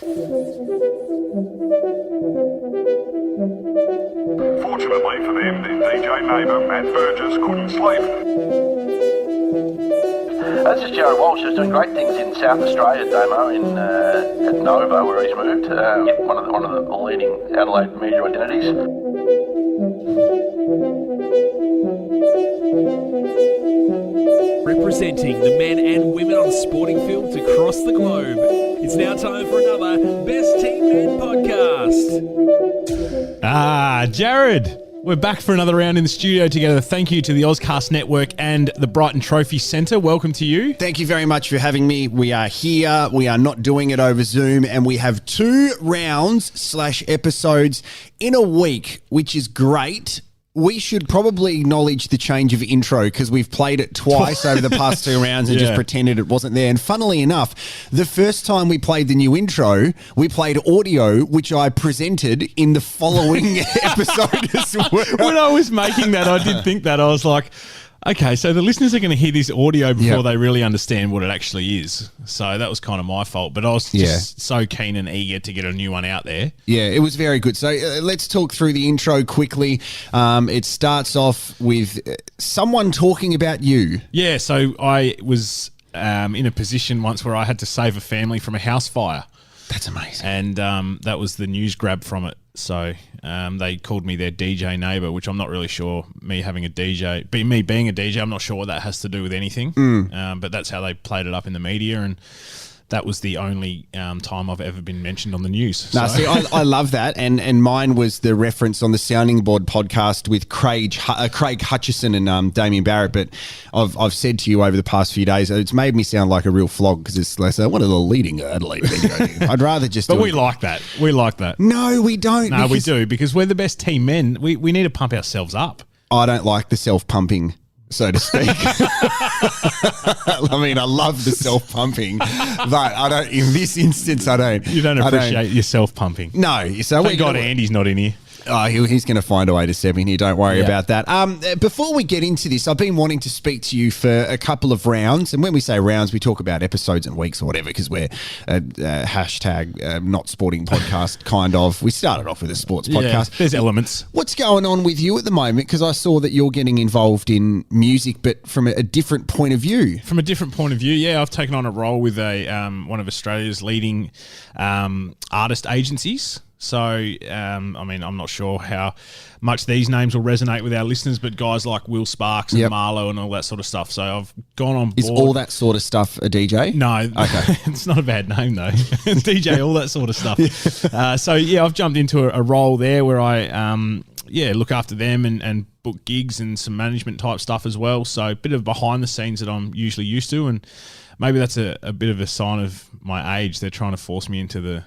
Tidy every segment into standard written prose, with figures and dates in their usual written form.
Fortunately for them, their DJ neighbour, Matt Burgess, couldn't sleep. This is Jared Walsh, who's doing great things in South Australia, Damo, at Nova, where he's moved. One of the leading Adelaide media identities. Representing the men and women on sporting fields across the globe, it's now time for another Best Team Men podcast. Jared, we're back for another round in the studio together. Thank you to the Ozcast Network and the Brighton Trophy Centre. Welcome to you. Thank you very much for having me. We are here. We are not doing it over Zoom, and we have 2 rounds/episodes in a week, which is great. We should probably acknowledge the change of intro because we've played it twice over the past 2 rounds and just pretended it wasn't there. And funnily enough, the first time we played the new intro, we played audio, which I presented in the following episode as well. When I was making that, I did think that. I was like, okay, so the listeners are going to hear this audio before they really understand what it actually is. So that was kind of my fault. But I was just so keen and eager to get a new one out there. Yeah, it was very good. So let's talk through the intro quickly. It starts off with someone talking about you. Yeah, so I was in a position once where I had to save a family from a house fire. That's amazing. And that was the news grab from it. So they called me their DJ neighbour, which I'm not really sure. Me being a DJ, I'm not sure what that has to do with anything. But that's how they played it up in the media, and that was the only time I've ever been mentioned on the news. No, see, I love that, and mine was the reference on the Sounding Board podcast with Craig Hutchison and Damien Barrett. But I've said to you over the past few days, it's made me sound like a real flog because it's less one of the leading Adelaide video. I'd rather just. But we like that. We like that. No, we don't. No, we do because we're the best team men. We need to pump ourselves up. I don't like the self-pumping, so to speak. I mean, I love the self-pumping, but I don't. In this instance, I don't. You don't appreciate your self-pumping. No. So thank God Andy's not in here. Oh, he's going to find a way to step in here. Don't worry about that. Before we get into this, I've been wanting to speak to you for a couple of rounds. And when we say rounds, we talk about episodes and weeks or whatever, because we're hashtag not sporting podcast, kind of. We started off with a sports podcast. There's elements. What's going on with you at the moment? Because I saw that you're getting involved in music, but from a different point of view. From a different point of view, yeah. I've taken on a role with one of Australia's leading artist agencies. So, I mean, I'm not sure how much these names will resonate with our listeners, but guys like Will Sparks and Marlo and all that sort of stuff. So I've gone on board. Is all that sort of stuff a DJ? No. Okay. It's not a bad name, though. DJ, all that sort of stuff. So, I've jumped into a role there where I, look after them and book gigs and some management type stuff as well. So a bit of behind the scenes that I'm usually used to. And maybe that's a bit of a sign of my age. They're trying to force me into the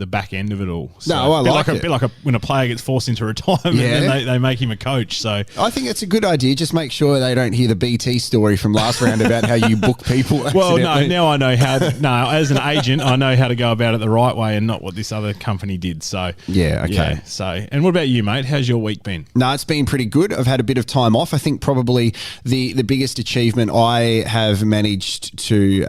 back end of it all. So no, I like it. A bit like when a player gets forced into retirement and they make him a coach. So I think it's a good idea. Just make sure they don't hear the BT story from last round about how you book people. Well, no, now I know how. As an agent, I know how to go about it the right way and not what this other company did. So okay. Yeah, so, and what about you, mate? How's your week been? No, it's been pretty good. I've had a bit of time off. I think probably the biggest achievement I have managed to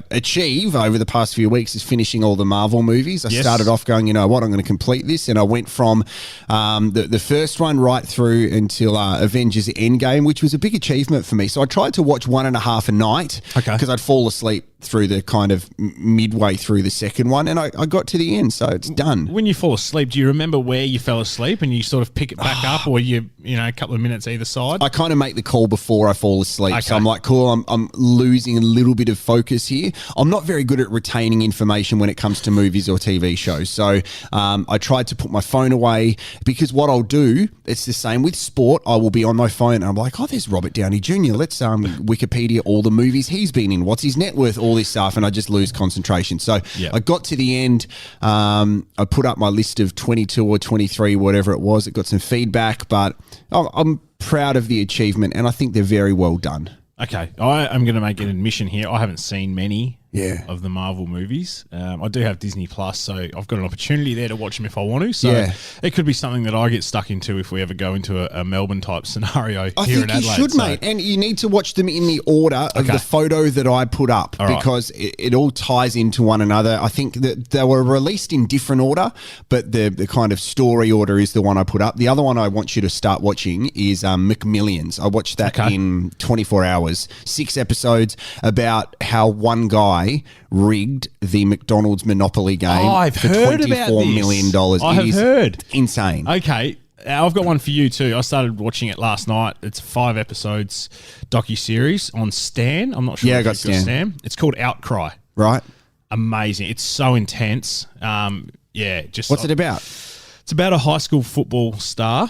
achieve over the past few weeks is finishing all the Marvel movies. I started off going, you know what, I'm going to complete this. And I went from the first one right through until Avengers Endgame, which was a big achievement for me. So I tried to watch 1.5 a night because I'd fall asleep through the kind of midway through the second one, and I got to the end, so it's done. When you fall asleep, do you remember where you fell asleep and you sort of pick it back up, or you a couple of minutes either side? I kind of make the call before I fall asleep. So I'm like, cool, I'm losing a little bit of focus here. I'm not very good at retaining information when it comes to movies or TV shows. So I tried to put my phone away, because what I'll do, it's the same with sport. I will be on my phone and I'm like, oh, there's Robert Downey Jr. Let's Wikipedia all the movies he's been in. What's his net worth? All this stuff, and I just lose concentration. So I got to the end. I put up my list of 22 or 23, whatever it was. It got some feedback, but I'm proud of the achievement, and I think they're very well done. Okay, I am going to make an admission here. I haven't seen many of the Marvel movies. I do have Disney Plus, so I've got an opportunity there to watch them if I want to. So it could be something that I get stuck into if we ever go into a Melbourne type scenario I here in think Adelaide. you should, mate. And you need to watch them in the order of the photo that I put up because it all ties into one another. I think that they were released in different order, but the kind of story order is the one I put up. The other one I want you to start watching is McMillions. I watched that in 24 hours, 6 episodes about how one guy rigged the McDonald's Monopoly game for $24 million. I have heard. Insane. Okay. I've got one for you too. I started watching it last night. It's 5 episodes docu-series on Stan. I'm not sure if I got you've got Stan. It's called Outcry. Right. Amazing. It's so intense. What's it about? It's about a high school football star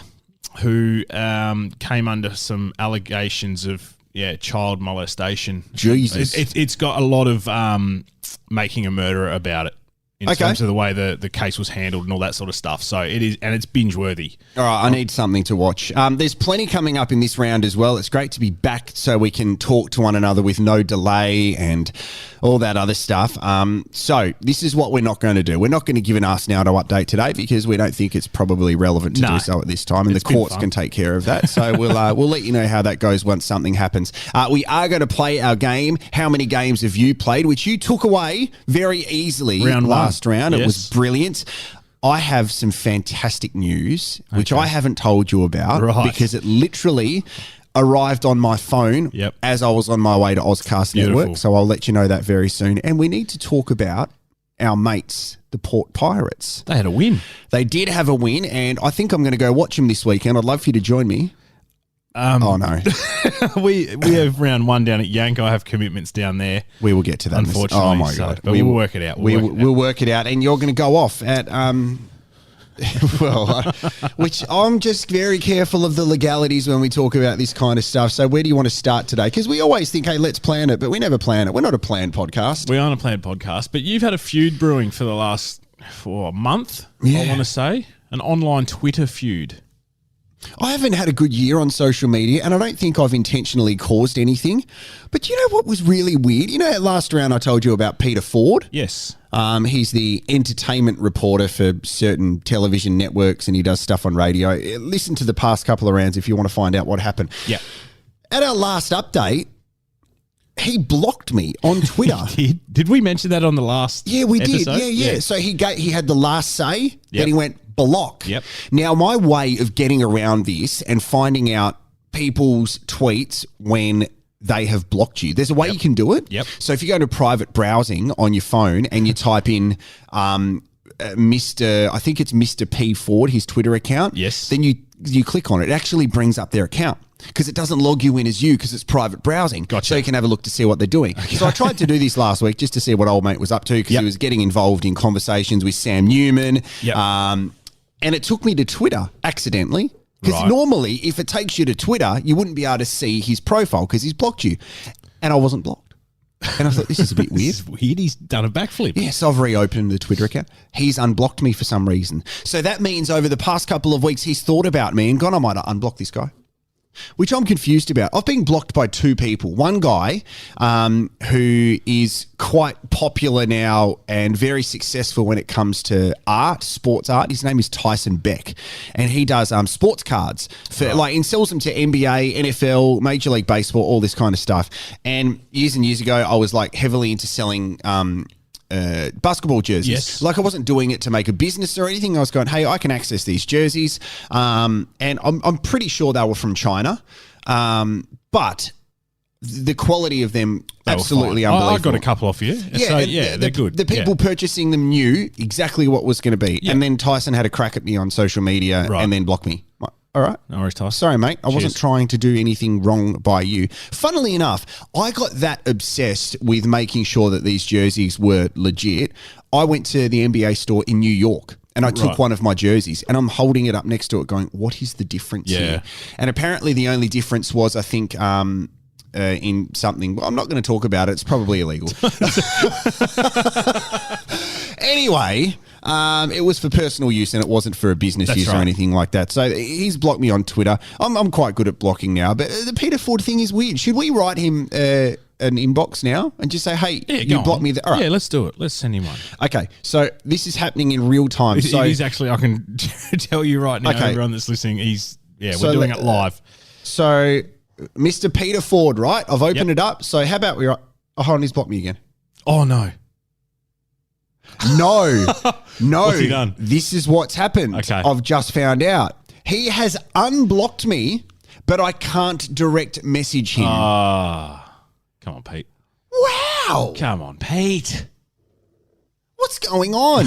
who came under some allegations of child molestation. Jesus. It's got a lot of making a murderer about it in terms of the way the case was handled and all that sort of stuff. So it is, and it's binge worthy. All right, I need something to watch. There's plenty coming up in this round as well. It's great to be back so we can talk to one another with no delay and all that other stuff. So this is what we're not going to do. We're not going to give an Ask Now to update today because we don't think it's probably relevant to do so at this time, and the courts can take care of that. So we'll let you know how that goes once something happens. We are going to play our game. How many games have you played? Which you took away very easily last round. Yes. It was brilliant. I have some fantastic news, which I haven't told you about because it literally arrived on my phone as I was on my way to Ozcast Network. So I'll let you know that very soon. And we need to talk about our mates, the Port Pirates. They had a win. They did have a win, and I think I'm going to go watch them this weekend. I'd love for you to join me. Oh, no. we have round 1 down at Yank. I have commitments down there. We will get to that. Unfortunately. Oh, my God. But we'll work it out. We'll work it out. And you're going to go off at... which I'm just very careful of the legalities when we talk about this kind of stuff. So where do you want to start today? Because we always think, hey, let's plan it, but we never plan it. We're not a planned podcast. We aren't a planned podcast, but you've had a feud brewing for the last month, I want to say. An online Twitter feud. I haven't had a good year on social media, and I don't think I've intentionally caused anything. But you know what was really weird? You know, last round I told you about Peter Ford? Yes. He's the entertainment reporter for certain television networks, and he does stuff on radio. Listen to the past couple of rounds if you want to find out what happened. Yeah. At our last update, he blocked me on Twitter. Did we mention that on the last Yeah, we episode? did. Yeah. So he had the last say, then he went block. Yep. Now, my way of getting around this and finding out people's tweets when they have blocked you, there's a way you can do it. Yep. So if you go to private browsing on your phone and you type in Mr. I think it's Mr. P. Ford, his Twitter account. Yes. Then you click on it. It actually brings up their account because it doesn't log you in as you because it's private browsing. Gotcha. So you can have a look to see what they're doing. Okay. So I tried to do this last week just to see what old mate was up to because he was getting involved in conversations with Sam Newman. Yep. And it took me to Twitter accidentally. Because normally, if it takes you to Twitter, you wouldn't be able to see his profile because he's blocked you. And I wasn't blocked. And I thought, this is a bit weird. This is weird. He's done a backflip. Yeah, so I've reopened the Twitter account. He's unblocked me for some reason. So that means over the past couple of weeks, he's thought about me and gone, I might unblock this guy. Which I'm confused about. I've been blocked by 2 people. One guy who is quite popular now and very successful when it comes to art, sports art. His name is Tyson Beck, and he does sports cards for and sells them to NBA, NFL, Major League Baseball, all this kind of stuff. And years ago, I was like heavily into selling basketball jerseys. Yes. Like I wasn't doing it to make a business or anything. I was going, hey, I can access these jerseys. And I'm pretty sure they were from China. But the quality of them, absolutely unbelievable. I got a couple off you. Yeah, so, they're good. The people purchasing them knew exactly what was going to be. Yeah. And then Tyson had a crack at me on social media and then blocked me. All right. No worries, Tyson. Sorry, mate. I wasn't trying to do anything wrong by you. Funnily enough, I got that obsessed with making sure that these jerseys were legit. I went to the NBA store in New York and I took one of my jerseys and I'm holding it up next to it going, what is the difference here? And apparently the only difference was, I think, in something. Well, I'm not going to talk about it. It's probably illegal. Anyway, it was for personal use and it wasn't for a business use or anything like that. So he's blocked me on Twitter. I'm quite good at blocking now, but the Peter Ford thing is weird. Should we write him an inbox now and just say, hey, Yeah, you go blocked on. me there? All right. Yeah, let's do it. Let's send him one. Okay, so this is happening in real time. It So is actually, I can tell you right now, Okay. everyone that's listening, we're So doing it live. So, Mr. Peter Ford, right? I've opened Yep. it up. So, how about hold on, he's blocked me again. Oh, no. No, no. What's he done? This is what's happened. Okay. I've just found out. He has unblocked me, but I can't direct message him. Come on, Pete. Wow. Come on, Pete. What's going on?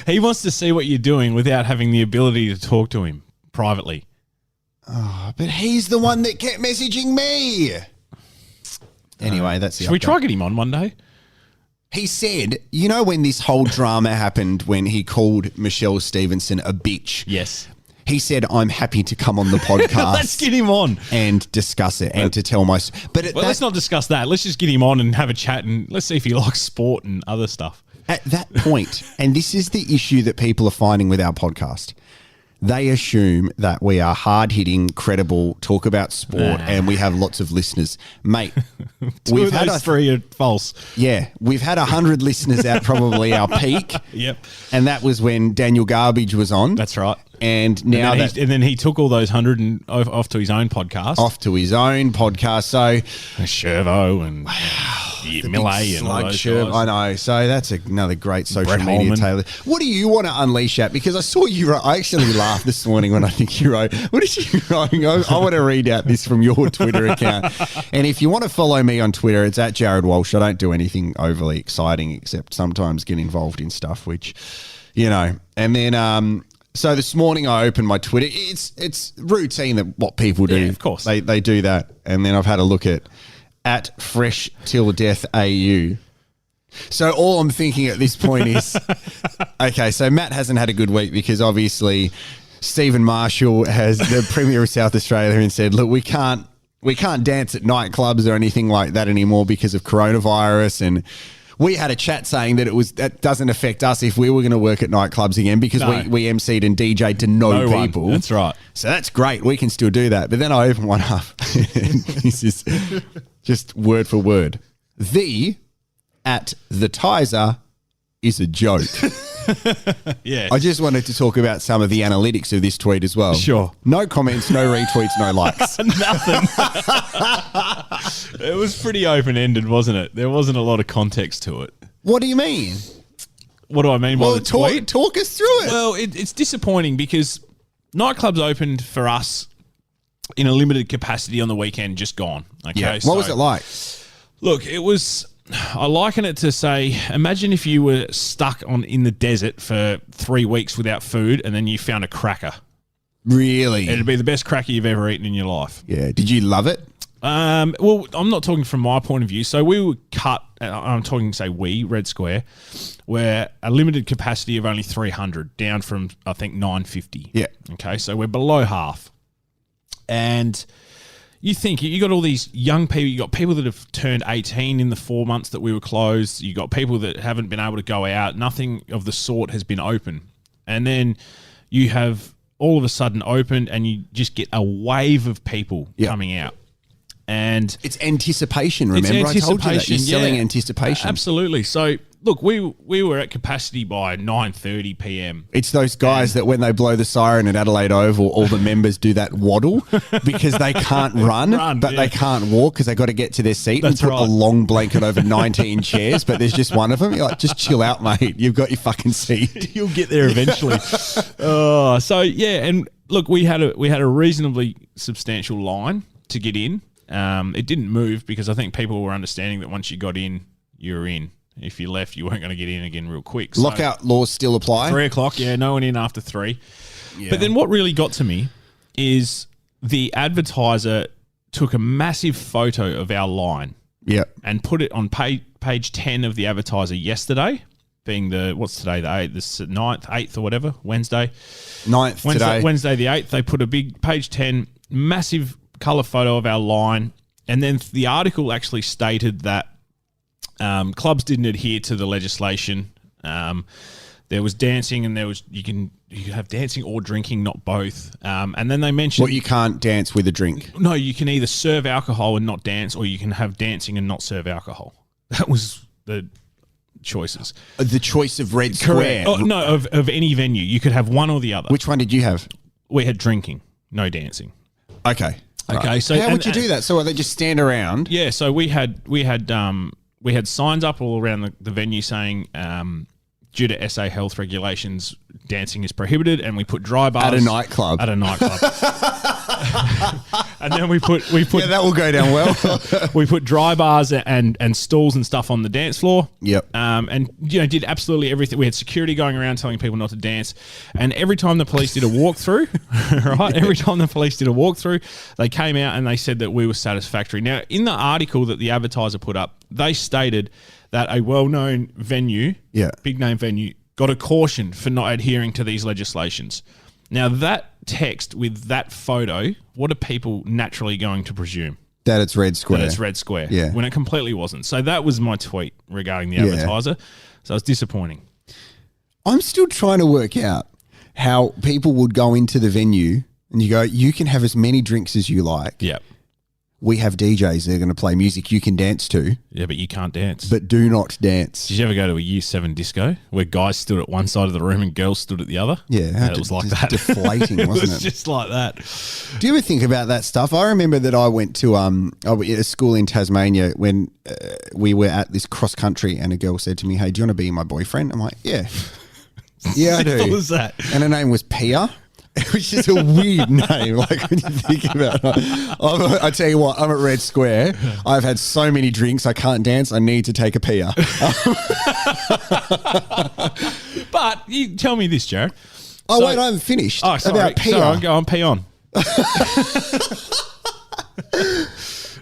He wants to see what you're doing without having the ability to talk to him privately. But he's the one that kept messaging me. Anyway, that's the Should we update. try get him on one day? He said, you know, when this whole drama happened when he called Michelle Stevenson a bitch? Yes. He said, I'm happy to come on the podcast. Let's get him on. and discuss it and to tell my... But at Well, that, let's not discuss that. Let's just get him on and have a chat and let's see if he likes sport and other stuff. at that point, and this is the issue that people are finding with our podcast, they assume that we are hard-hitting, credible, talk about sport, and we have lots of listeners. Mate, Two of those three are false. Yeah, we've had 100 listeners at probably our peak. Yep. And that was when Daniel Garbage was on. That's right. And now and then he took all those 100 and off to his own podcast. off to his own podcast. So Shervo and Millet and all Slug those shirt. guys. I know. So that's another great social Brett media, Holman. Taylor. What do you want to unleash at? Because I saw you wrote, I actually laughed this morning when I think you wrote, what did you write? I want to read out this from your Twitter account. And if you want to follow me on Twitter, it's at Jared Walsh. I don't do anything overly exciting except sometimes get involved in stuff, which, you know. And then, so this morning I opened my Twitter. It's routine that what people do. Yeah, of course. They do that. And then I've had a look at Fresh Till Death AU. So all I'm thinking at this point is, okay, so Matt hasn't had a good week because obviously Stephen Marshall has the Premier of South Australia and said, look, we can't dance at nightclubs or anything like that anymore because of coronavirus. And we had a chat saying that doesn't affect us if we were going to work at nightclubs again because No. we MC'd and DJ'd to no one. people. That's right. So that's great. We can still do that. But then I open one up. And this is just word for word. The at the Tizer is a joke. Yeah. I just wanted to talk about some of the analytics of this tweet as well. Sure. No comments, no retweets, no likes. Nothing. It was pretty open-ended, wasn't it? There wasn't a lot of context to it. What do you mean? What do I mean by the tweet? Talk us through it. Well, it's disappointing because nightclubs opened for us in a limited capacity on the weekend, just gone. Okay, yeah. What was it like? Look, it was. I liken it to say, imagine if you were stuck in the desert for 3 weeks without food, and then you found a cracker. Really? It'd be the best cracker you've ever eaten in your life. Yeah. Did you love it? Well, I'm not talking from my point of view. So we were cut. I'm talking, say, Red Square, where a limited capacity of only 300, down from I think 950. Yeah. Okay, so we're below half, and you think you got all these young people. You got people that have turned 18 in the 4 months that we were closed. You got people that haven't been able to go out. Nothing of the sort has been open, and then you have all of a sudden opened, and you just get a wave of people coming out. And it's anticipation, remember? I told you that. You're selling anticipation. Absolutely. So, look, we were at capacity by 9:30 p.m. It's those guys that when they blow the siren at Adelaide Oval, all the members do that waddle because they can't run, but they can't walk because they got to get to their seat and put a long blanket over 19 chairs, but there's just one of them. You're like, just chill out, mate. You've got your fucking seat. You'll get there eventually. And look, we had a reasonably substantial line to get in. It didn't move because I think people were understanding that once you got in, you were in. If you left, you weren't going to get in again real quick. So, Lockout laws still apply? 3 o'clock, no one in after 3. Yeah. But then what really got to me is the advertiser took a massive photo of our line and put it on page 10 of the advertiser yesterday, being what's today, the 8th, the 9th, 8th or whatever, Wednesday 9th today. Wednesday the 8th, they put a big page 10, massive colour photo of our line, and then the article actually stated that clubs didn't adhere to the legislation. There was dancing, and you can you could have dancing or drinking, not both. And then they mentioned Well, you can't dance with a drink. no, you can either serve alcohol and not dance, or you can have dancing and not serve alcohol. That was the choices. The choice of Red Square. Oh, no, of any venue, you could have one or the other. Which one did you have? We had drinking, no dancing. Okay. Okay, Right. so how would you do that? So they just stand around? Yeah, so we had signs up all around the venue saying, due to SA health regulations, dancing is prohibited, and we put dry bars At a nightclub. At a nightclub, and then we put Yeah, that will go down well. we put dry bars and stools and stuff on the dance floor. Yep. And did absolutely everything. We had security going around telling people not to dance, and every time the police did a walkthrough, right? Every time the police did a walkthrough, they came out and they said that we were satisfactory. Now, in the article that the advertiser put up, they stated that a well-known venue, big name venue, got a caution for not adhering to these legislations. Now, that text with that photo, what are people naturally going to presume? That it's Red Square. That it's Red Square. Yeah. When it completely wasn't. So that was my tweet regarding the advertiser. So it's disappointing. I'm still trying to work out how people would go into the venue and you go, you can have as many drinks as you like. Yeah. We have DJs that are going to play music you can dance to. Yeah, but you can't dance. But do not dance. Did you ever go to a Year 7 disco where guys stood at one side of the room and girls stood at the other? Yeah. It was like just that. Deflating, wasn't It was it? just like that. Do you ever think about that stuff? I remember that I went to a school in Tasmania when we were at this cross country, and a girl said to me, "Hey, do you want to be my boyfriend?" I'm like, "Yeah, yeah, I do." Simple as that. And her name was Pia. It was just a weird name, like when you think about it. I tell you what, I'm at Red Square. I've had so many drinks, I can't dance. I need to take a Pia. But you tell me this, Jared. Oh, wait, I haven't finished. Oh, sorry. About Pia. Sorry, go on, pee on.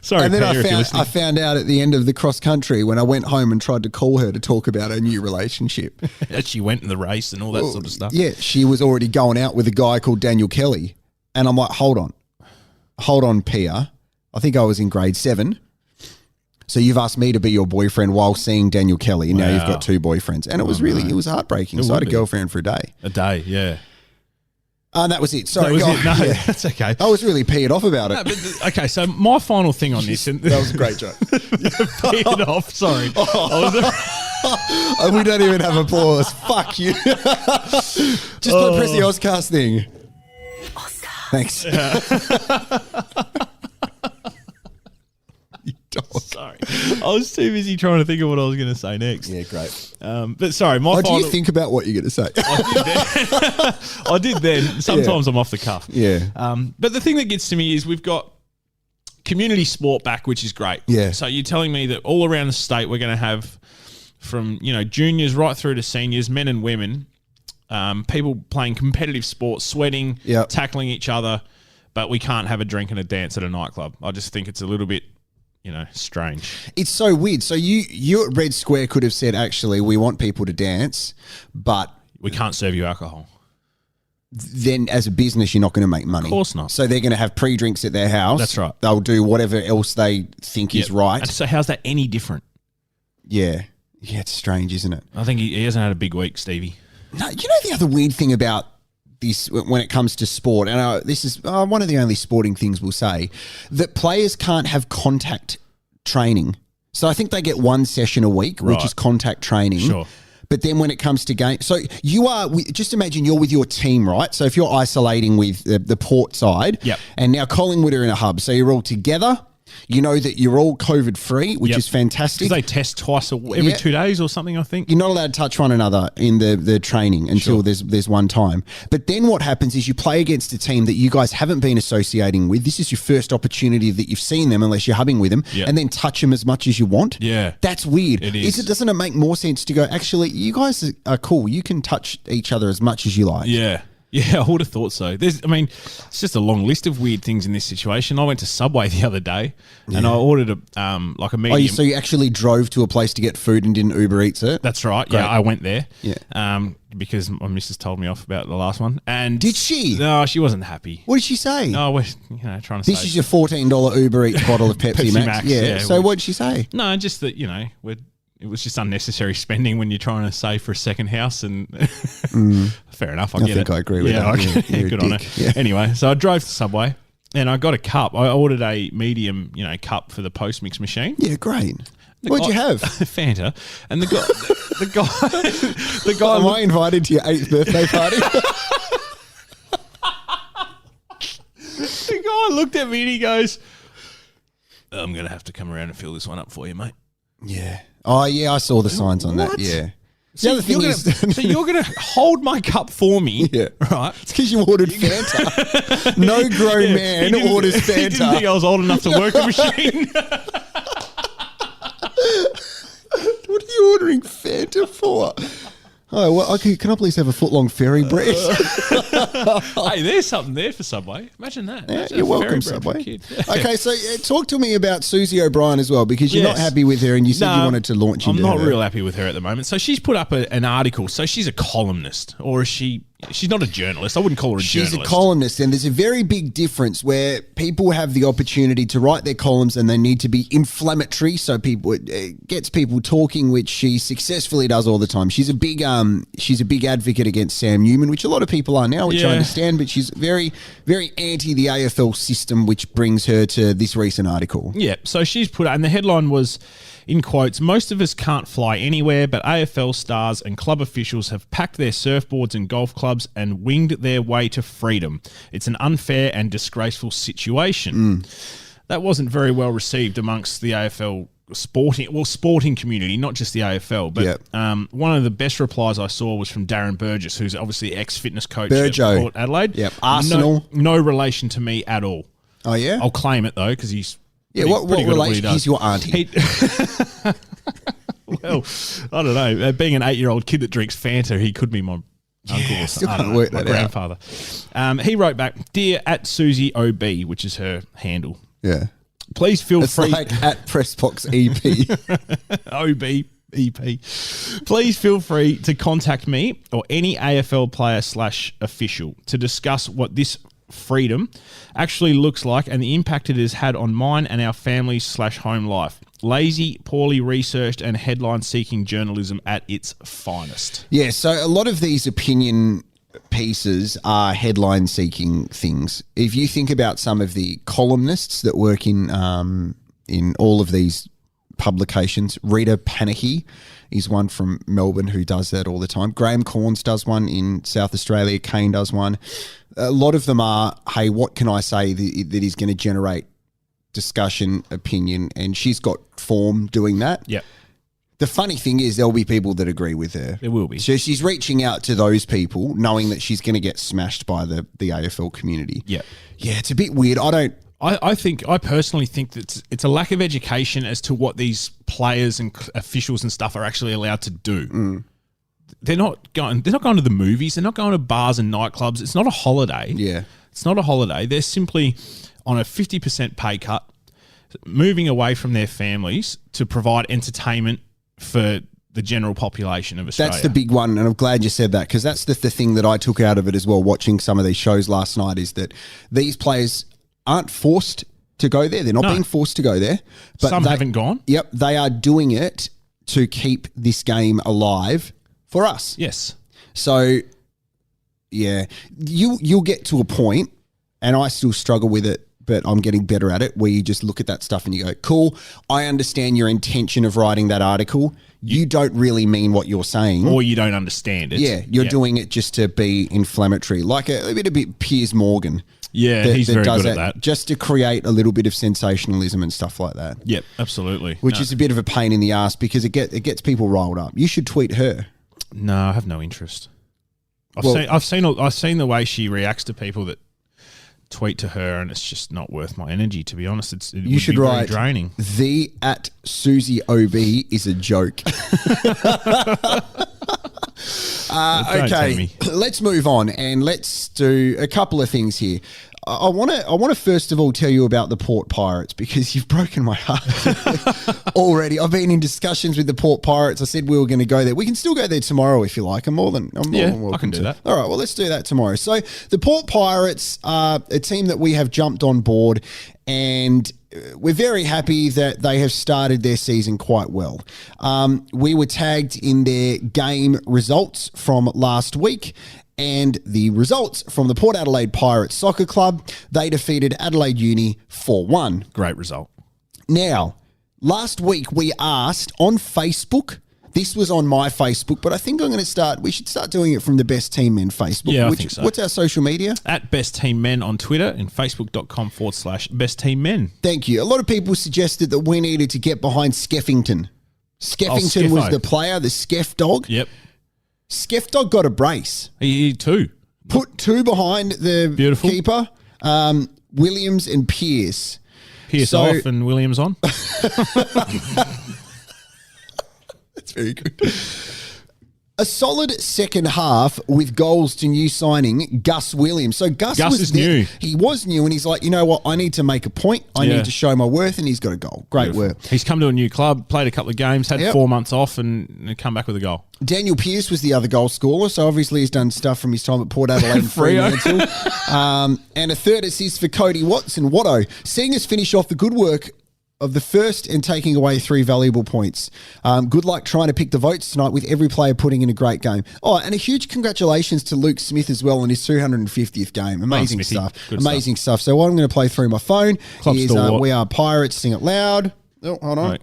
Sorry, And then Peter, if you're listening. I found out at the end of the cross country when I went home and tried to call her to talk about her new relationship. That she went in the race and all that sort of stuff. Yeah, she was already going out with a guy called Daniel Kelly. And I'm like, hold on, Pia. I think I was in grade 7. So you've asked me to be your boyfriend while seeing Daniel Kelly. And now you've got 2 boyfriends. And it was it was heartbreaking. So I had a girlfriend for a day. A day, yeah. And that was it. Sorry, That was go it. No, on. Yeah. that's okay. I was really peed off about it. No, but okay, so my final thing on this, and That was a great joke. peed off. Sorry, We don't even have applause. Fuck you. Just press the Oscars thing. Thanks. You dog. sorry. I was too busy trying to think of what I was going to say next. Yeah, great. But sorry, my Do final. you think about what you're going to say? I did then. Sometimes I'm off the cuff. Yeah. But the thing that gets to me is we've got community sport back, which is great. Yeah. So you're telling me that all around the state we're going to have from juniors right through to seniors, men and women, people playing competitive sports, sweating, Yep. tackling each other, but we can't have a drink and a dance at a nightclub. I just think it's a little bit, strange. It's so weird. So you at Red Square could have said, actually, we want people to dance, but We can't serve you alcohol. then as a business, you're not going to make money. Of course not. So they're going to have pre-drinks at their house. That's right. They'll do whatever else they think is Yep. right. And so how's that any different? Yeah. Yeah, it's strange, isn't it? I think he hasn't had a big week, Stevie. No, you know the other weird thing about this when it comes to sport, and this is one of the only sporting things we'll say, that players can't have contact training. So I think they get 1 session a week, which Right. is contact training. Sure. But then when it comes to game, so you are, just imagine you're with your team, right? So if you're isolating with the port side, Yep. and now Collingwood are in a hub, so you're all together. You know that you're all COVID free, which Yep. is fantastic. Because they test twice every Yeah. 2 days or something, I think. You're not allowed to touch one another in the training until Sure. there's one time. But then what happens is you play against a team that you guys haven't been associating with. This is your first opportunity that you've seen them, unless you're hubbing with them, Yep. and then touch them as much as you want. Yeah. That's weird. It is. Doesn't it make more sense to go, actually, you guys are cool. You can touch each other as much as you like. Yeah. Yeah, I would have thought so. It's just a long list of weird things in this situation. I went to Subway the other day and I ordered a medium. So you actually drove to a place to get food and didn't Uber Eats it? That's right. Great. Yeah, I went there. Yeah. Because my missus told me off about the last one. And Did she? No, she wasn't happy. What did she say? No, we're trying to This say. is your $14 Uber Eats bottle of Pepsi, Pepsi Max. Max, Yeah. yeah, So which- what did she say? No, just that, we're it was just unnecessary spending when you're trying to save for a second house. And fair enough, I get think it. I agree with that. Yeah, good on it. Yeah. Anyway, so I drove to Subway and I got a cup. I ordered a medium, cup for the post mix machine. Yeah, great. What'd you have? Fanta. And the guy. Am I invited to your 8th birthday party? The guy looked at me and he goes, I'm going to have to come around and fill this one up for you, mate. Yeah. Oh, yeah, I saw the signs on that. What? Yeah. So The other thing is... so you're going to hold my cup for me, Yeah. right? It's because you ordered Fanta. No grown man orders Fanta. He didn't think I was old enough to work the machine. What are you ordering Fanta for? Oh, well, can I please have a foot-long fairy bread? Hey, there's something there for Subway. Imagine that. Yeah, Imagine you're a welcome, fairy bread for Subway. kids. Okay, so talk to me about Susie O'Brien as well, because you're not Yes. happy with her and you said you No, wanted to launch into I'm not her. real happy with her at the moment. So she's put up an article. So she's a columnist, or is she? She's not a journalist. I wouldn't call her a She's journalist. a columnist, and there's a very big difference where people have the opportunity to write their columns and they need to be inflammatory, so it gets people talking, which she successfully does all the time. She's a big advocate against Sam Newman, which a lot of people are now, which I Yeah. understand, but she's very, very anti the AFL system, which brings her to this recent article. Yeah, so she's put, and the headline was, in quotes, most of us can't fly anywhere, but AFL stars and club officials have packed their surfboards and golf clubs and winged their way to freedom. It's an unfair and disgraceful situation. That wasn't very well received amongst the AFL sporting community, not just the AFL. But Yep. one of the best replies I saw was from Darren Burgess, who's obviously ex-fitness coach Burjo. at Port Adelaide. Yep. Arsenal. No relation to me at all. Oh, yeah? I'll claim it, though, because he's Yeah, pretty what good at he relation? does. He's your auntie. Well, I don't know. Being an 8-year-old kid that drinks Fanta, he could be my uncle or still something. I can't don't know, work my that out. grandfather. He wrote back, "Dear at Susie OB," which is her handle. Yeah. Please feel It's free. like at Pressbox EP. OB EP. Please feel free to contact me or any AFL player / official to discuss what this freedom actually looks like and the impact it has had on mine and our families / home life. Lazy, poorly researched and headline-seeking journalism at its finest. Yeah, so a lot of these opinion pieces are headline-seeking things. If you think about some of the columnists that work in all of these publications, Rita Panicky is one from Melbourne who does that all the time. Graham Corns does one in South Australia. Kane does one. A lot of them are, hey, what can I say that is going to generate discussion, opinion, and she's got form doing that. Yep. The funny thing is there'll be people that agree with her. There will be. So she's reaching out to those people knowing that she's going to get smashed by the AFL community. Yep. Yeah, it's a bit weird. I personally think that it's a lack of education as to what these players and officials and stuff are actually allowed to do. They're not going to the movies. They're not going to bars and nightclubs. It's not a holiday. Yeah. It's not a holiday. They're simply on a 50% pay cut, moving away from their families to provide entertainment for the general population of Australia. That's the big one, and I'm glad you said that because that's the thing that I took out of it as well, watching some of these shows last night, is that these players aren't forced to go there. They're not being forced to go there. But Some haven't gone. Yep, they are doing it to keep this game alive for us. Yes. So, yeah, you'll get to a point, and I still struggle with it, but I'm getting better at it, where you just look at that stuff and you go, cool, I understand your intention of writing that article. You don't really mean what you're saying. Or you don't understand it. Yeah, you're doing it just to be inflammatory, like a bit Piers Morgan. Yeah, he's very good at that. Just to create a little bit of sensationalism and stuff like that. Yep, absolutely. Which is a bit of a pain in the ass because it gets people riled up. You should tweet her. No, I have no interest. I've seen the way she reacts to people that tweet to her, and it's just not worth my energy. To be honest, You should write draining. The at Susie OB is a joke. Don't tell Okay, me. let's move on and let's do a couple of things here. I want to first of all tell you about the Port Pirates because you've broken my heart already. I've been in discussions with the Port Pirates. I said we were going to go there. We can still go there tomorrow if you like. I'm more than welcome I can do that. All right, well, let's do that tomorrow. So the Port Pirates are a team that we have jumped on board, and we're very happy that they have started their season quite well. We were tagged in their game results from last week, and the results from the Port Adelaide Pirates Soccer Club, they defeated Adelaide Uni 4-1. Great result. Now, last week we asked on Facebook, this was on my Facebook, but I think we should start doing it from the Best Team Men Facebook. Yeah, I think so. What's our social media? At Best Team Men on Twitter and facebook.com/Best Team Men. Thank you. A lot of people suggested that we needed to get behind Skeffington. Skeffington was the player, the Skeff dog. Yep. Skeff dog got a brace. He too. Put two behind the Beautiful. keeper, Williams and Pearce. Pierce off and Williams on. That's very good. A solid second half with goals to new signing Gus Williams. So Gus was new. He was new, and he's like, you know what? I need to make a point. I need to show my worth, and he's got a goal. Great work. He's come to a new club, played a couple of games, had 4 months off, and come back with a goal. Daniel Pearce was the other goal scorer, so obviously he's done stuff from his time at Port Adelaide and Fremantle. And a third assist for Cody Watson. Watto, seeing us finish off the good work of the first and taking away 3 valuable points. Good luck trying to pick the votes tonight with every player putting in a great game. Oh, and a huge congratulations to Luke Smith as well on his 250th game. Amazing stuff. Amazing stuff. So what I'm going to play through my phone is We Are Pirates, Sing It Loud. Oh, hold on. Right.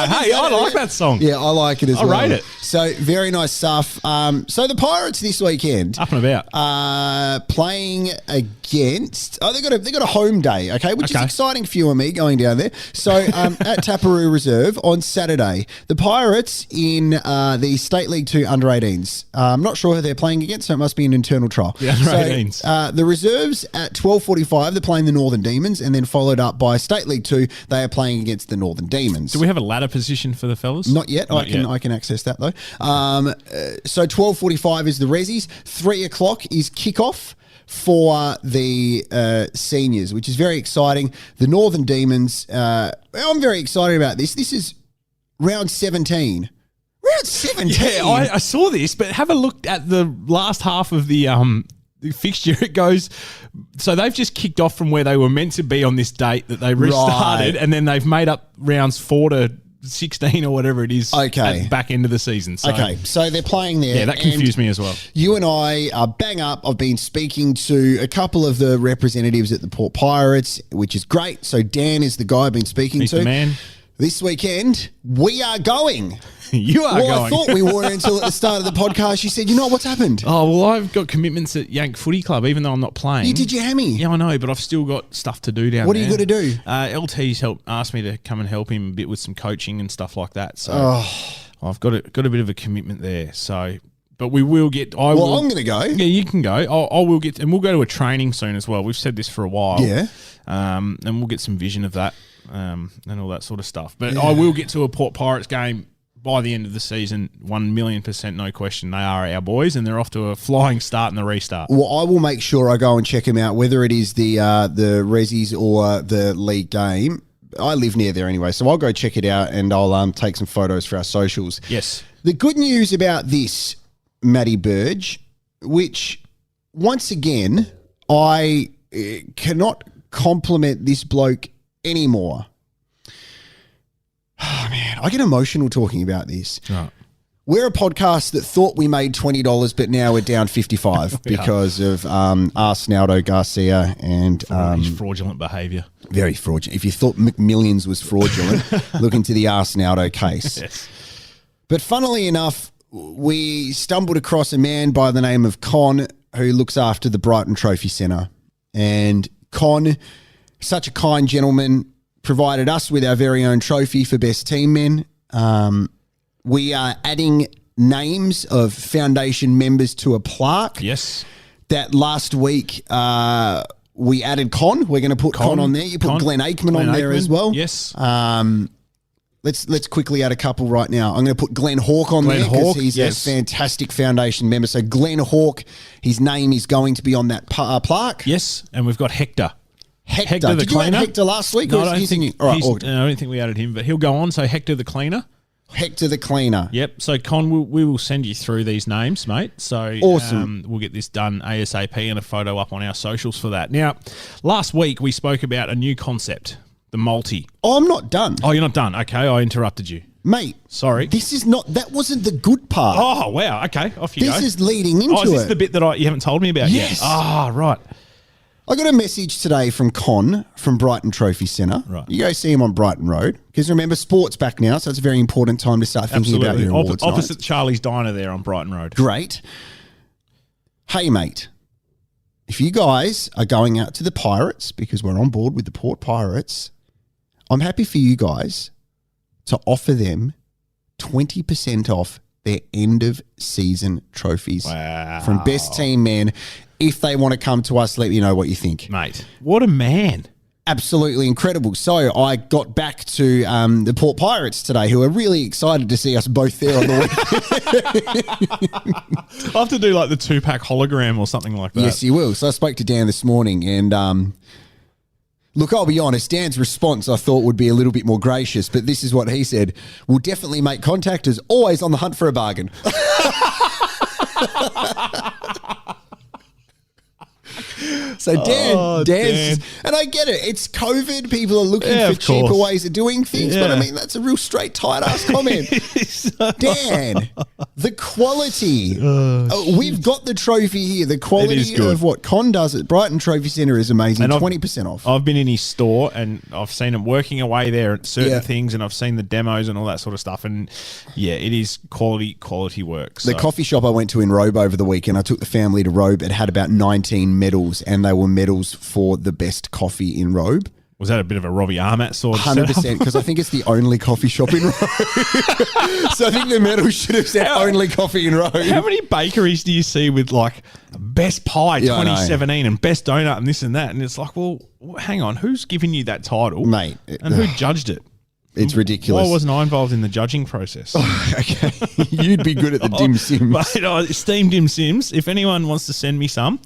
Hey, I like that song. Yeah, I like it as well. I rate it. So, very nice stuff. So, the Pirates this weekend. Up and about. Playing against... Oh, they got a home day, okay, which is exciting for you and me going down there. So, at Taparoo Reserve on Saturday, the Pirates in the State League 2 under-18s. I'm not sure who they're playing against, so it must be an internal trial. The under-18s. So, the reserves at 12:45, they're playing the Northern Demons, and then followed up by State League 2, they are playing against the Northern Demons. Do we have a ladder position for the fellas? Not yet. I can access that though. So 12:45 is the Rezzies. 3 o'clock is kickoff for the seniors, which is very exciting. The Northern Demons. I'm very excited about this. This is round 17. Round 17. Yeah, I saw this, but have a look at the last half of the fixture. It goes. So they've just kicked off from where they were meant to be on this date that they restarted, and then they've made up rounds 4 to 16 or whatever it is at the back end of the season. So, so they're playing there. Yeah, that confused me as well. You and I are bang up. I've been speaking to a couple of the representatives at the Port Pirates, which is great. So Dan is the guy I've been speaking He's to. The man. This weekend, we are going. You are going. I thought we were until at the start of the podcast. You said, you know what's happened? Oh, well, I've got commitments at Yank Footy Club, even though I'm not playing. You did your hammy. Yeah, I know, but I've still got stuff to do down there. What are you going to do? LT's asked me to come and help him a bit with some coaching and stuff like that. So I've got a bit of a commitment there. So, but we will get. I'm going to go. Yeah, you can go. I will get, and we'll go to a training soon as well. We've said this for a while. Yeah. And we'll get some vision of that. And all that sort of stuff. But I will get to a Port Pirates game by the end of the season, 1,000,000%, no question. They are our boys, and they're off to a flying start in the restart. Well, I will make sure I go and check them out, whether it is the Rezzies or the league game. I live near there anyway, so I'll go check it out, and I'll take some photos for our socials. Yes. The good news about this, Matty Burge, which, once again, I cannot compliment this bloke anymore. Oh, man, I get emotional talking about this. Right. We're a podcast that thought we made $20, but now we're down 55 because of Arsenaldo Garcia and his fraudulent behaviour. Very fraudulent. If you thought McMillions was fraudulent, look into the Arsenaldo case. Yes. But funnily enough, we stumbled across a man by the name of Con who looks after the Brighton Trophy Centre. And Con, such a kind gentleman, provided us with our very own trophy for Best Team Men. We are adding names of foundation members to a plaque. Yes. That last week we added Con. We're going to put Con on there. You put Glenn Aikman on there as well. Yes. Let's quickly add a couple right now. I'm going to put Glenn Hawke on there because he's a fantastic foundation member. So Glenn Hawke, his name is going to be on that plaque. Yes, and we've got Hector. Hector the cleaner. Add Hector last week? No, I don't think we added him, but he'll go on. So Hector the cleaner. Hector the cleaner. Yep. So Con, we will send you through these names, mate. So awesome. We'll get this done ASAP and a photo up on our socials for that. Now, last week we spoke about a new concept, the multi. Oh, I'm not done. Oh, you're not done. Okay, I interrupted you. Mate. Sorry. That wasn't the good part. Oh, wow. Okay, off you go. This is leading into it. Is this the bit that you haven't told me about yet? Yes. Ah, right. I got a message today from Con from Brighton Trophy Centre. Right. You go see him on Brighton Road. Because remember, sport's back now, so it's a very important time to start thinking about your awards Opposite nights. Charlie's Diner there on Brighton Road. Great. Hey, mate, if you guys are going out to the Pirates, because we're on board with the Port Pirates, I'm happy for you guys to offer them 20% off their end-of-season trophies from Best Team Men. If they want to come to us, let me know what you think. Mate, what a man. Absolutely incredible. So I got back to the Port Pirates today, who are really excited to see us both there on the week. I'll have to do like the 2-pack hologram or something like that. Yes, you will. So I spoke to Dan this morning and look, I'll be honest, Dan's response I thought would be a little bit more gracious, but this is what he said. We'll definitely make contact, as always on the hunt for a bargain. So Dan's, and I get it. It's COVID. People are looking for cheaper ways of doing things. But I mean, that's a real straight, tight ass comment. Dan, the quality. We've got the trophy here. The quality of what Con does at Brighton Trophy Centre is amazing. And 20% off. I've been in his store and I've seen him working away there at certain things, and I've seen the demos and all that sort of stuff. And yeah, it is quality work. So. The coffee shop I went to in Robe over the weekend, I took the family to Robe. It had about 19 medals, and they were medals for the best coffee in Robe. Was that a bit of a Robbie Armat sort of 100%, because I think it's the only coffee shop in Robe. So I think the medal should have said only coffee in Robe. How many bakeries do you see with like best pie 2017 and best donut and this and that? And it's like, well, hang on, who's giving you that title? Mate. And who judged it? It's ridiculous. Why wasn't I involved in the judging process? Okay. You'd be good at the dim sims. Mate, esteemed dim sims, if anyone wants to send me some,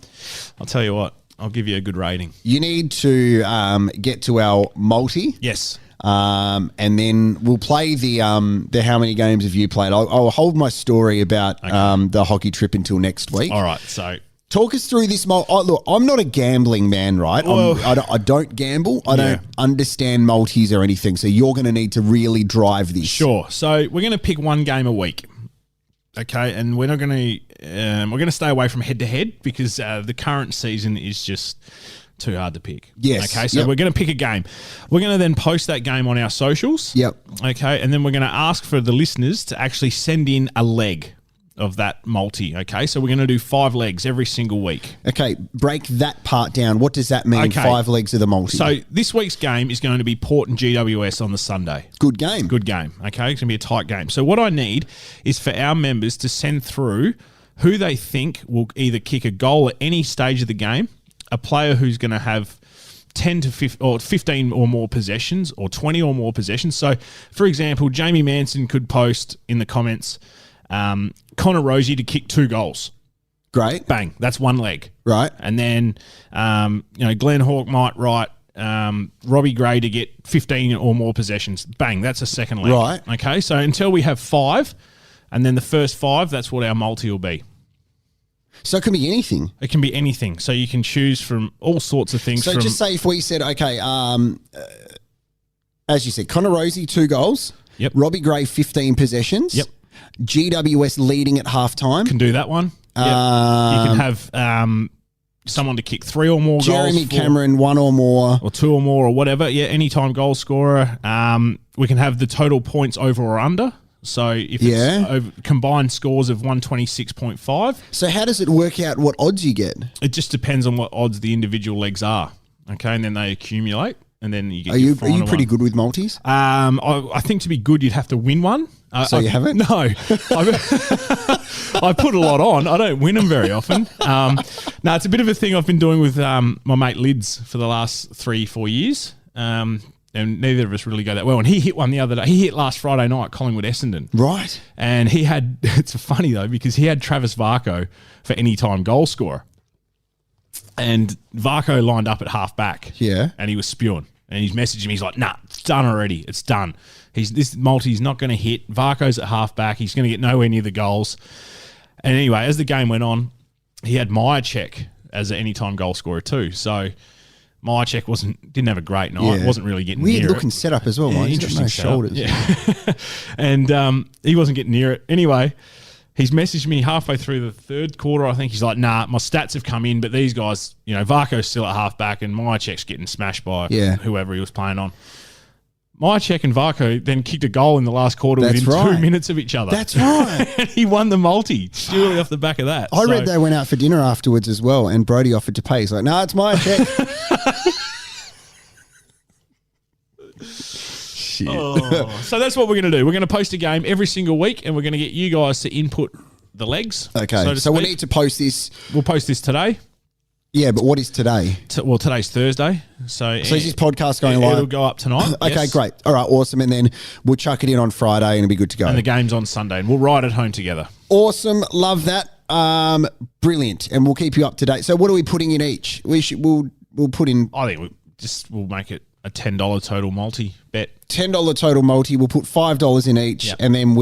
I'll tell you what, I'll give you a good rating. You need to get to our multi. Yes. And then we'll play the how many games have you played. I'll hold my story about the hockey trip until next week. All right, so... Talk us through this. Look, I'm not a gambling man, right? I don't gamble. I don't understand multis or anything. So you're going to need to really drive this. Sure. So we're going to pick one game a week. Okay, and we're not going to we're going to stay away from head to head because the current season is just too hard to pick. Yes. Okay, so we're going to pick a game. We're going to then post that game on our socials. Yep. Okay, and then we're going to ask for the listeners to actually send in a leg of that multi, okay? So we're going to do 5 legs every single week. Okay, break that part down. What does that mean, 5 legs of the multi? So this week's game is going to be Port and GWS on the Sunday. Good game. Good game, okay? It's going to be a tight game. So what I need is for our members to send through who they think will either kick a goal at any stage of the game, a player who's going to have 10 to 15 or more possessions or 20 or more possessions. So, for example, Jamie Manson could post in the comments... Connor Rosie to kick 2 goals. Great. Bang. That's 1 leg. Right. And then, Glenn Hawke might write Robbie Gray to get 15 or more possessions. Bang. That's a 2nd leg. Right. Okay. So until we have 5, and then the first 5, that's what our multi will be. So it can be anything. It can be anything. So you can choose from all sorts of things. So just say if we said, okay, as you said, Connor Rosie, 2 goals. Yep. Robbie Gray, 15 possessions. Yep. GWS leading at halftime. Can do that one. Yep. You can have someone to kick 3 or more Jeremy goals. Cameron, 1 or more. Or 2 or more or whatever. Yeah, anytime goal scorer. We can have the total points over or under. So if it's over, combined scores of 126.5. So how does it work out what odds you get? It just depends on what odds the individual legs are. Okay, and then they accumulate. And then you get. Are you pretty good with multis? I think to be good, you'd have to win one. So you haven't? No. I put a lot on. I don't win them very often. No, it's a bit of a thing I've been doing with my mate Lids for the last 3-4 years. And neither of us really go that well. And he hit one the other day. He hit last Friday night, Collingwood Essendon. Right. And he had, it's funny though, because he had Travis Varco for anytime goal scorer. And Varco lined up at half back. Yeah. And he was spewing. And he's messaging me. He's like, nah, it's done already. It's done. This multi's not going to hit. Varco's at half back. He's going to get nowhere near the goals. And anyway, as the game went on, he had Myercheck as an anytime goal scorer too. So Myercheck didn't have a great night. Yeah. Wasn't really getting Weird near looking it. setup as well, Yeah, mate. He's interesting got no setup. shoulders. Yeah. And he wasn't getting near it. Anyway, he's messaged me halfway through the third quarter. I think he's like, nah, my stats have come in, but these guys, Varco's still at half back and Myercheck's getting smashed by whoever he was playing on. Myercheck and Varco then kicked a goal in the last quarter within 2 minutes of each other. That's right. And he won the multi, surely off the back of that. I read they went out for dinner afterwards as well, and Brody offered to pay. He's like, no, it's my check. Shit. So that's what we're going to do. We're going to post a game every single week, and we're going to get you guys to input the legs. Okay, so we need to post this. We'll post this today. Yeah, but what is today? Today's Thursday. So is this podcast going live? It'll go up tonight. Okay, yes. great. All right, awesome. And then we'll chuck it in on Friday and it'll be good to go. And the game's on Sunday, and we'll ride at home together. Awesome. Love that. Brilliant. And we'll keep you up to date. So what are we putting in each? We'll put in... I think we'll make it a $10 total multi bet. $10 total multi. We'll put $5 in each, and then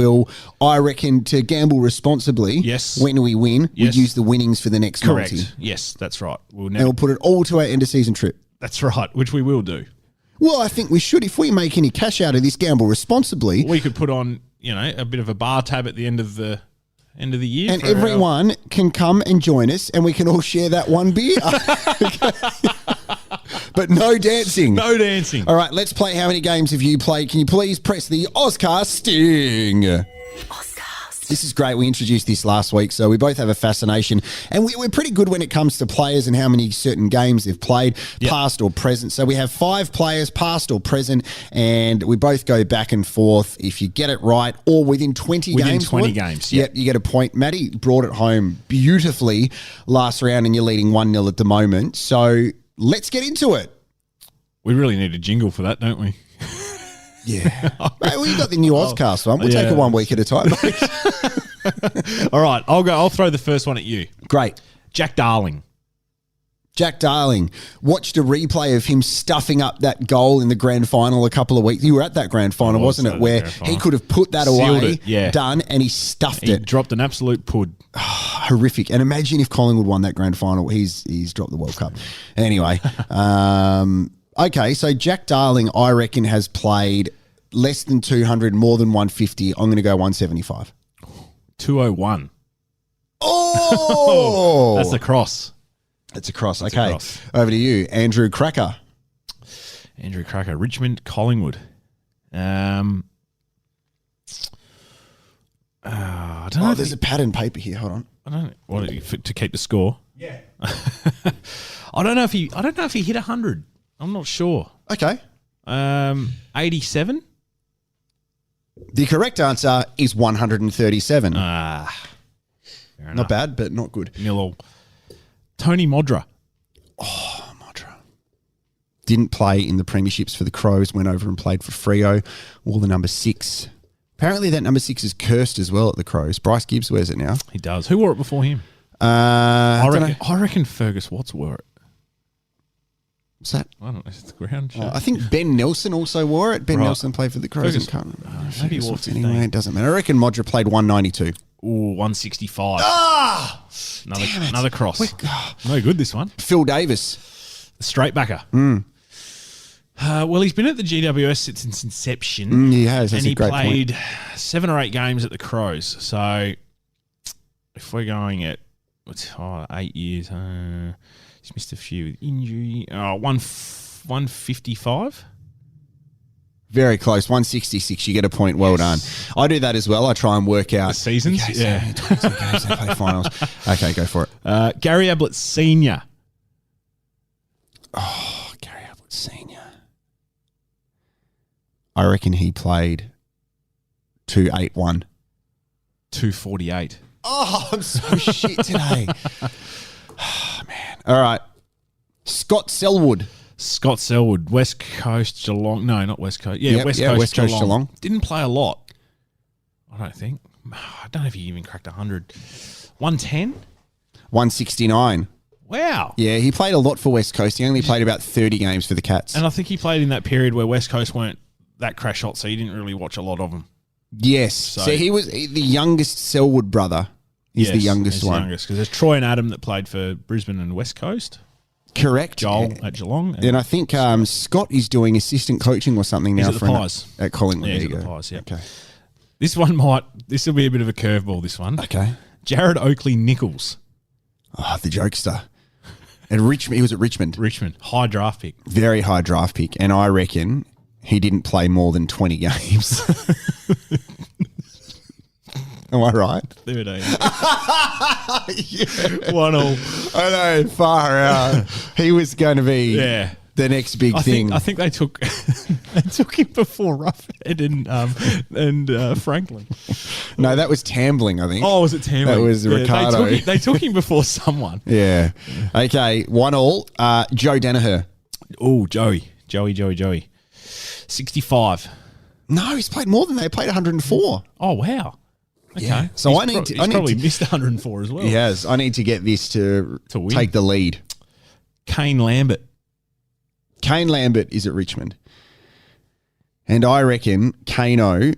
I reckon, to gamble responsibly. Yes. When we win, we use the winnings for the next Correct. multi. Yes, that's right. And we'll put it all to our end of season trip. That's right, which we will do. Well, I think we should. If we make any cash out of this, gamble responsibly. We could put on, a bit of a bar tab at the end of the year, and everyone can come and join us, and we can all share that one beer. But no dancing. No dancing. All right, let's play. How many games have you played? Can you please press the Oscar sting? This is great. We introduced this last week, so we both have a fascination. And we're pretty good when it comes to players and how many certain games they've played, past or present. So we have 5 players, past or present, and we both go back and forth. If you get it right, or within 20 games. Within 20 games, Yep, you get a point. Matty brought it home beautifully last round, and you're leading 1-0 at the moment. So let's get into it. We really need a jingle for that, don't we? Yeah. Mate, we got the new Ozcast one. We'll take it 1 week at a time. All right, I'll throw the first one at you. Great. Jack Darling. Jack Darling. Watched a replay of him stuffing up that goal in the grand final a couple of weeks. You were at that grand final, wasn't it? Where he could have put that away, done, and he stuffed it. Dropped an absolute pud. Horrific. And imagine if Collingwood won that grand final. He's dropped the World Cup. Anyway, okay, so Jack Darling, I reckon, has played less than 200, more than 150. I'm going to go 175. 201. Oh! That's a cross. It's a cross. Okay. Over to you, Andrew Cracker. Andrew Cracker, Richmond, Collingwood. I don't know. There's a pad and paper here. Hold on. I don't know. To keep the score. Yeah. I don't know if he hit 100. I'm not sure. Okay. 87. The correct answer is 137. Not bad, but not good. Nil. Tony Modra. Oh, Modra. Didn't play in the premierships for the Crows. Went over and played for Freo. All the number 6. Apparently that number 6 is cursed as well at the Crows. Bryce Gibbs wears it now. He does. Who wore it before him? I reckon Fergus Watts wore it. What's that? I don't know. It's the ground shirt. I think Ben Nelson also wore it. Ben Right. Nelson played for the Crows. Fergus, maybe he wore 15. Anyway, it doesn't matter. I reckon Modra played 192. Ooh, 165. Ah! Another cross. No good, this one. Phil Davis. The straight backer. Well, he's been at the GWS since its inception. He has. That's and he a great played point. 7 or 8 games at the Crows. So if we're going at 8 years, he's missed a few with injury. 155. Very close. 166. You get a point. Well done. I do that as well. I try and work out The seasons. Yeah. 22 games they play finals. Okay, go for it. Gary Ablett Senior. Oh, Gary Ablett Senior. I reckon he played 281. 248. Oh, I'm so shit today. Oh, man. All right. Scott Selwood. Scott Selwood, West Coast Geelong. No, not West Coast. Yeah, Yep, West Coast Geelong. Didn't play a lot. I don't think. I don't know if he even cracked 100. 110? 169. Wow. Yeah, he played a lot for West Coast. He only played about 30 games for the Cats. And I think he played in that period where West Coast weren't that crash hot, so you didn't really watch a lot of them. Yes. So he was the youngest Selwood brother. He's the youngest one. Because there's Troy and Adam that played for Brisbane and West Coast. Correct. Joel at Geelong. And I think Scott is doing assistant coaching or something now at the Pies. At Collingwood. Yeah, there he's you at the go. Pies, yeah. Okay. This will be a bit of a curveball, this one. Okay. Jared Oakley-Nichols. Oh, the jokester. At Richmond, he was at Richmond. Richmond, high draft pick. Very high draft pick. And I reckon he didn't play more than 20 games. Am I right? 13. Yeah. 1-1. I know, far out. He was going to be the next big thing. I think they took him before Roughhead and Franklin. No, that was Tambling, I think. Oh, was it Tambling? That was Ricardo. They took him before someone. Yeah. Okay, 1-1. Joe Danaher. Oh, Joey. 65. No, he's played more than that. He played 104. Oh, wow. Okay. Yeah. So he's probably missed 104 as well. He has. I need to get this to win. Take the lead. Kane Lambert. Kane Lambert is at Richmond. And I reckon Kano, did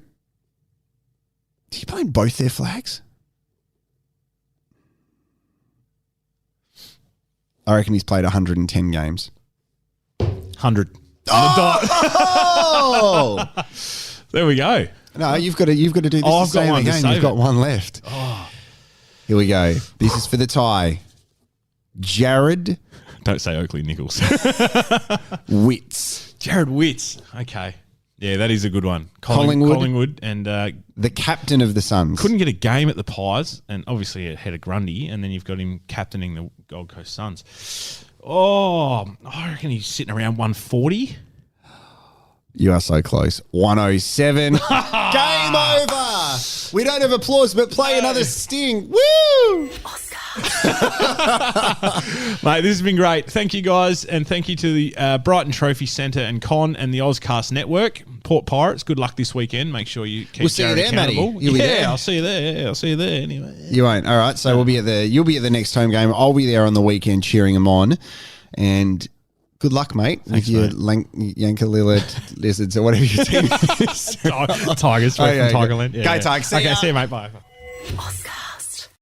he play in both their flags? I reckon he's played 110 games. 100. Oh! There we go. No, you've got to do this. I've got one to again. save You've got it. one left. Oh. Here we go. This is for the tie. Jared Don't say Oakley-Nichols. Witts. Jared Witts. Okay. Yeah, that is a good one. Collingwood and the captain of the Suns. couldn't get a game at the Pies, and obviously ahead of Grundy, and then you've got him captaining the Gold Coast Suns. Oh, I reckon he's sitting around 140. You are so close. 107. Game over. We don't have applause, but play another sting. Woo! Mate, this has been great. Thank you, guys, and thank you to the Brighton Trophy Centre and Con and the Ozcast Network. Port Pirates, good luck this weekend. Make sure you keep We'll see you Jared there, Matty. accountable. You'll be there. I'll see you there. Yeah, I'll see you there anyway. You won't. All right. So you'll be at the next home game. I'll be there on the weekend cheering them on. And good luck, mate. Thanks, with your mate. Yankalilla Lizards or whatever your team is. Tigers from Okay, Tigerland. Go Tigers. See Okay, ya. see you, mate. Bye. Oscar.